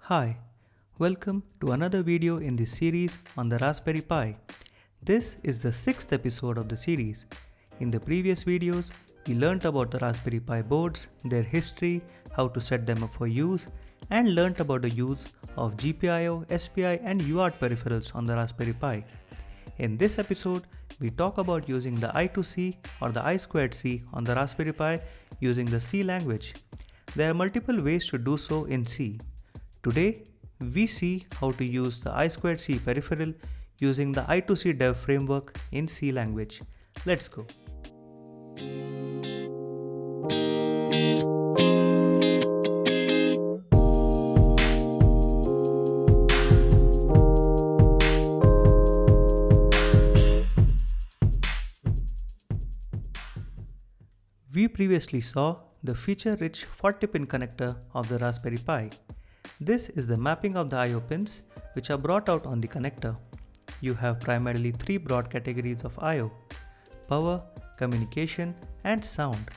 Hi, welcome to another video in this series on the Raspberry Pi. This is the sixth episode of the series. In the previous videos, we learnt about the Raspberry Pi boards, their history, how to set them up for use, and learnt about the use of GPIO, SPI, and UART peripherals on the Raspberry Pi. In this episode, we talk about using the I2C or the I2C on the Raspberry Pi using the C language. There are multiple ways to do so in C. Today, we see how to use the I2C peripheral using the I2C dev framework in C language. Let's go. We previously saw the feature-rich 40-pin connector of the Raspberry Pi. This is the mapping of the I/O pins which are brought out on the connector. You have primarily three broad categories of I/O: power, communication, and sound.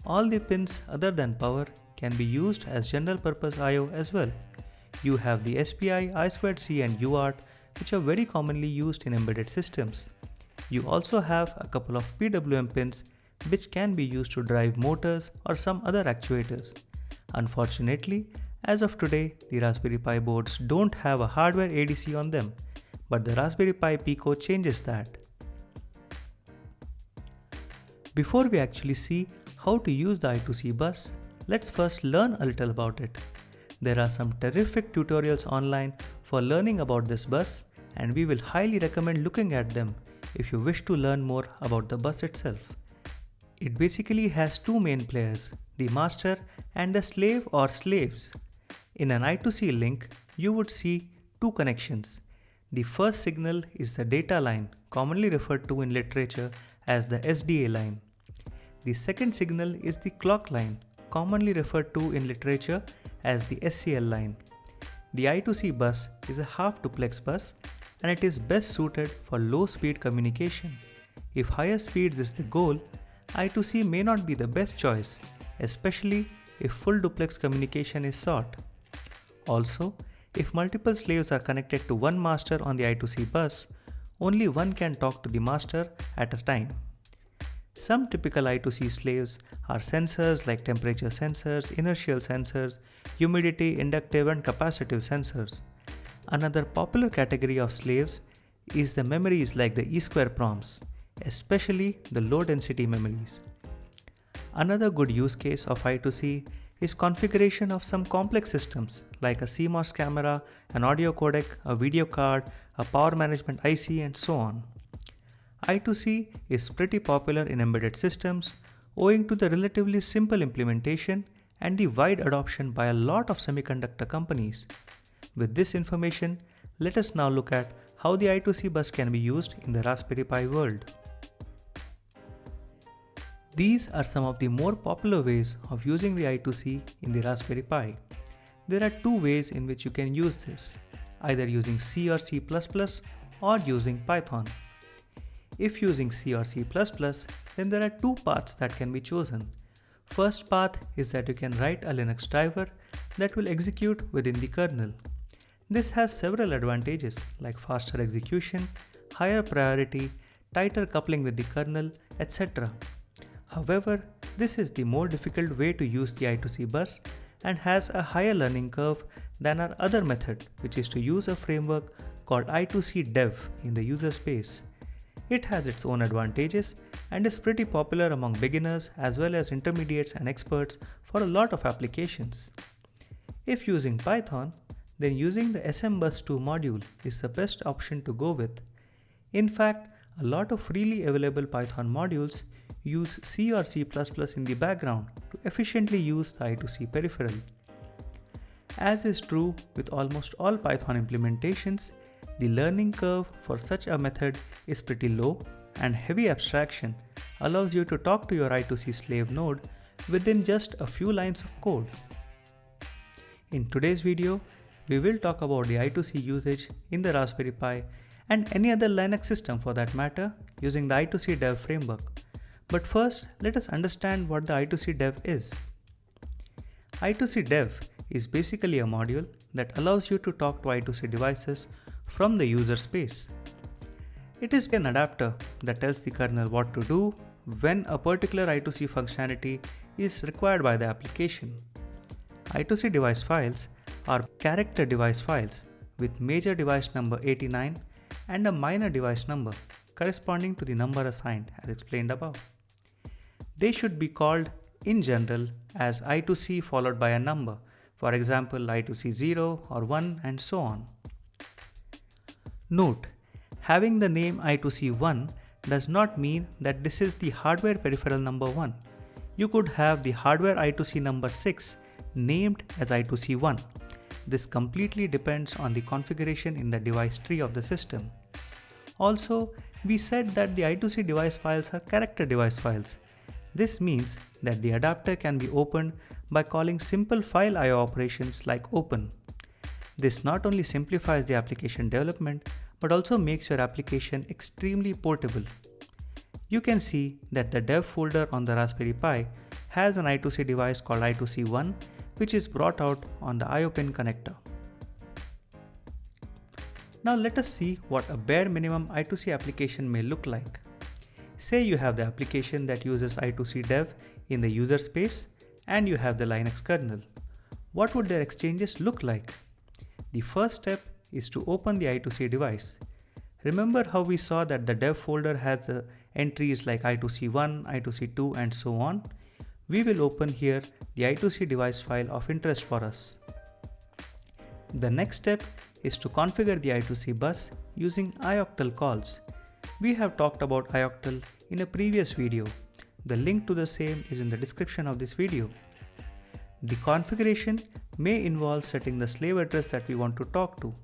All the pins other than power can be used as general purpose I/O as well. You have the SPI, I2C, and UART, which are very commonly used in embedded systems. You also have a couple of PWM pins which can be used to drive motors or some other actuators. Unfortunately, as of today, the Raspberry Pi boards don't have a hardware ADC on them, but the Raspberry Pi Pico changes that. Before we actually see how to use the I2C bus, let's first learn a little about it. There are some terrific tutorials online for learning about this bus, and we will highly recommend looking at them if you wish to learn more about the bus itself. It basically has two main players, the master and the slave or slaves. In an I2C link, you would see two connections. The first signal is the data line, commonly referred to in literature as the SDA line. The second signal is the clock line, commonly referred to in literature as the SCL line. The I2C bus is a half duplex bus, and it is best suited for low speed communication. If higher speeds is the goal, I2C may not be the best choice, especially if full duplex communication is sought. Also, if multiple slaves are connected to one master on the I2C bus, only one can talk to the master at a time. Some typical I2C slaves are sensors like temperature sensors, inertial sensors, humidity, inductive, and capacitive sensors. Another popular category of slaves is the memories like the EEPROMs, especially the low density memories. Another good use case of I2C is configuration of some complex systems like a CMOS camera, an audio codec, a video card, a power management IC, and so on. I2C is pretty popular in embedded systems owing to the relatively simple implementation and the wide adoption by a lot of semiconductor companies. With this information, let us now look at how the I2C bus can be used in the Raspberry Pi world. These are some of the more popular ways of using the I2C in the Raspberry Pi. There are two ways in which you can use this, either using C or C++ or using Python. If using C or C++, then there are two paths that can be chosen. First path is that you can write a Linux driver that will execute within the kernel. This has several advantages like faster execution, higher priority, tighter coupling with the kernel, etc. However, this is the more difficult way to use the I2C bus and has a higher learning curve than our other method, which is to use a framework called I2C dev in the user space. It has its own advantages and is pretty popular among beginners as well as intermediates and experts for a lot of applications. If using Python, then using the SMBus2 module is the best option to go with. In fact, a lot of freely available Python modules use C or C++ in the background to efficiently use the I2C peripheral. As is true with almost all Python implementations, the learning curve for such a method is pretty low, and heavy abstraction allows you to talk to your I2C slave node within just a few lines of code. In today's video, we will talk about the I2C usage in the Raspberry Pi and any other Linux system for that matter using the I2C dev framework. But first, let us understand what the I2C dev is. I2C dev is basically a module that allows you to talk to I2C devices from the user space. It is an adapter that tells the kernel what to do when a particular I2C functionality is required by the application. I2C device files are character device files with major device number 89 and a minor device number corresponding to the number assigned as explained above. They should be called in general as I2C followed by a number, for example I2C 0 or 1 and so on. Note, having the name I2C 1 does not mean that this is the hardware peripheral number 1. You could have the hardware I2C number 6 named as I2C 1. This completely depends on the configuration in the device tree of the system. Also, we said that the I2C device files are character device files. This means that the adapter can be opened by calling simple file I/O operations like open. This not only simplifies the application development but also makes your application extremely portable. You can see that the dev folder on the Raspberry Pi has an I2C device called I2C1 which is brought out on the I/O pin connector. Now let us see what a bare minimum I2C application may look like. Say you have the application that uses I2C dev in the user space and you have the Linux kernel. What would their exchanges look like? The first step is to open the I2C device. Remember how we saw that the dev folder has the entries like I2C1, I2C2 and so on? We will open here the I2C device file of interest for us. The next step is to configure the I2C bus using ioctl calls. We have talked about ioctl in a previous video. The link to the same is in the description of this video. The configuration may involve setting the slave address that we want to talk to.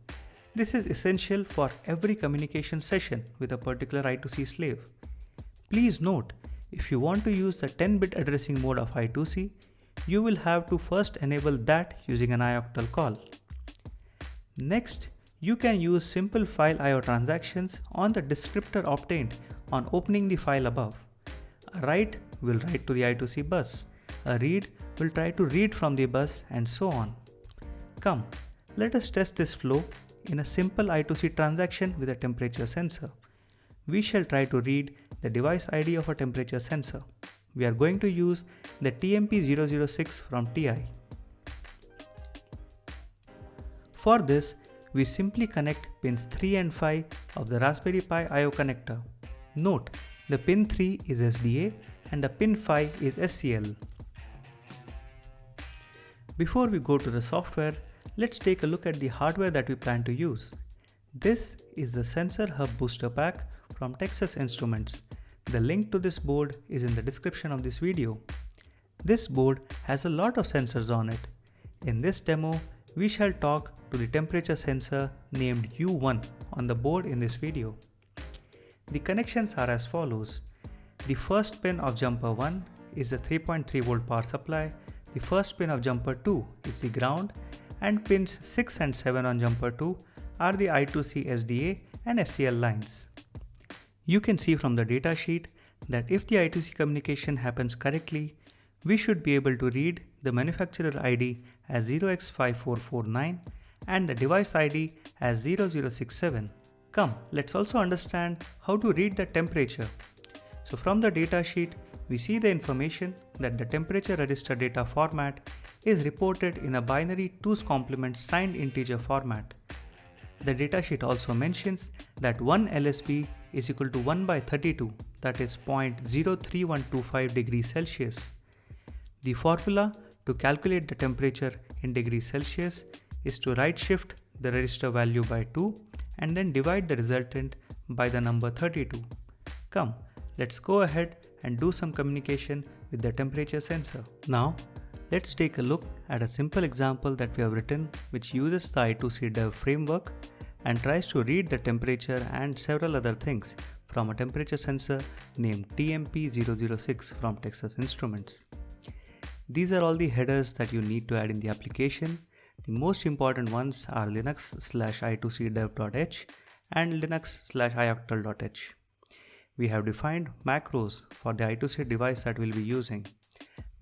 This is essential for every communication session with a particular I2C slave. Please note, if you want to use the 10-bit addressing mode of I2C, you will have to first enable that using an ioctl call. Next, you can use simple file I/O transactions on the descriptor obtained on opening the file above. A write will write to the I2C bus. A read will try to read from the bus and so on. Come, let us test this flow in a simple I2C transaction with a temperature sensor. We shall try to read the device ID of a temperature sensor. We are going to use the TMP006 from TI. For this, we simply connect pins 3 and 5 of the Raspberry Pi I/O connector. Note, the pin 3 is SDA and the pin 5 is SCL. Before we go to the software, let's take a look at the hardware that we plan to use. This is the Sensor Hub Booster Pack from Texas Instruments. The link to this board is in the description of this video. This board has a lot of sensors on it. In this demo, we shall talk to the temperature sensor named U1 on the board in this video. The connections are as follows. The first pin of jumper 1 is the 3.3 volt power supply, the first pin of jumper 2 is the ground, and pins 6 and 7 on jumper 2 are the I2C SDA and SCL lines. You can see from the datasheet that if the I2C communication happens correctly, we should be able to read the manufacturer ID as 0x5449 and the device ID as 0067. Come, let's also understand how to read the temperature. So from the datasheet, we see the information that the temperature register data format is reported in a binary 2's complement signed integer format. The datasheet also mentions that 1 LSB is equal to 1 by 32, that is 0.03125 degrees Celsius. The formula to calculate the temperature in degrees Celsius is to right shift the register value by 2 and then divide the resultant by the number 32. Come, let's go ahead and do some communication with the temperature sensor. Now, let's take a look at a simple example that we have written which uses the I2C dev framework and tries to read the temperature and several other things from a temperature sensor named TMP006 from Texas Instruments. These are all the headers that you need to add in the application. The most important ones are linux/i2cdev.h and linux/ioctl.h. We have defined macros for the I2C device that we'll be using.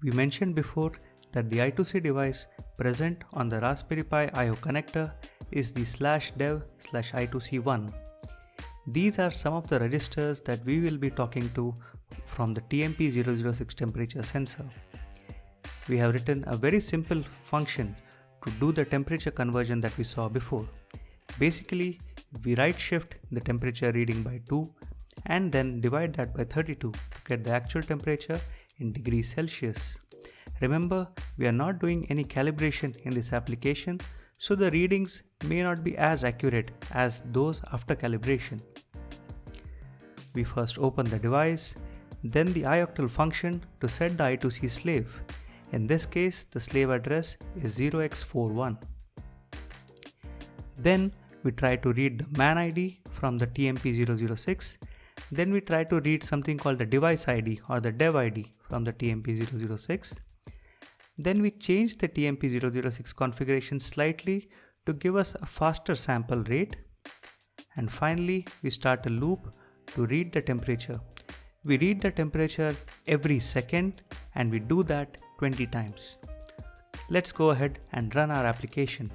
We mentioned before that the I2C device Present on the Raspberry Pi I/O connector is the /dev/I2C1. These are some of the registers that we will be talking to from the TMP006 temperature sensor. We have written a very simple function to do the temperature conversion that we saw before. Basically, we right shift the temperature reading by 2 and then divide that by 32 to get the actual temperature in degrees Celsius. Remember, we are not doing any calibration in this application, so the readings may not be as accurate as those after calibration. We first open the device, then the ioctl function to set the I2C slave. In this case, the slave address is 0x41. Then we try to read the man ID from the TMP006. Then we try to read something called the device ID or the dev ID from the TMP006. Then we change the TMP006 configuration slightly to give us a faster sample rate. And finally, we start a loop to read the temperature. We read the temperature every second and we do that 20 times. Let's go ahead and run our application.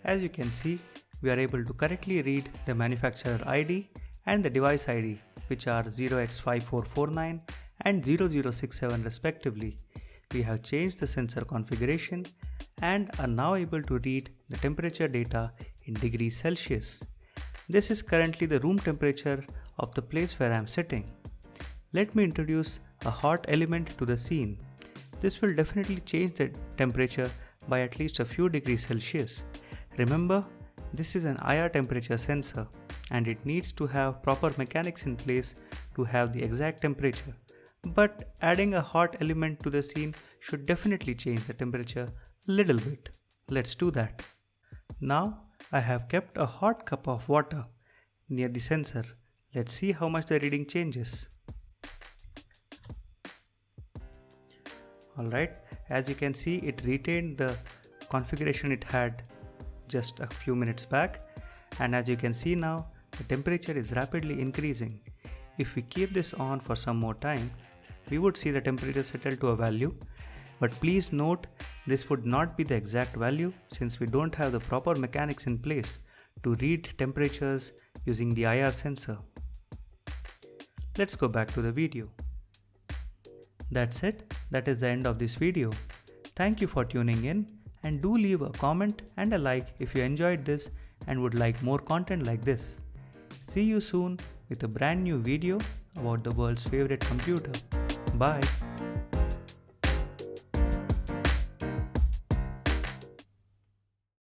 As you can see, we are able to correctly read the manufacturer ID and the device ID, which are 0x5449 and 0067 respectively. We have changed the sensor configuration and are now able to read the temperature data in degrees Celsius. This is currently the room temperature of the place where I am sitting. Let me introduce a hot element to the scene. This will definitely change the temperature by at least a few degrees Celsius. Remember, this is an IR temperature sensor and it needs to have proper mechanics in place to have the exact temperature. But adding a hot element to the scene should definitely change the temperature a little bit. Let's do that. Now I have kept a hot cup of water near the sensor. Let's see how much the reading changes. Alright, as you can see, it retained the configuration it had just a few minutes back, and as you can see now, the temperature is rapidly increasing. If we keep this on for some more time, we would see the temperature settle to a value, but please note this would not be the exact value since we don't have the proper mechanics in place to read temperatures using the IR sensor. Let's go back to the video. That's it. That is the end of this video. Thank you for tuning in, and do leave a comment and a like if you enjoyed this and would like more content like this. See you soon with a brand new video about the world's favorite computer. Bye.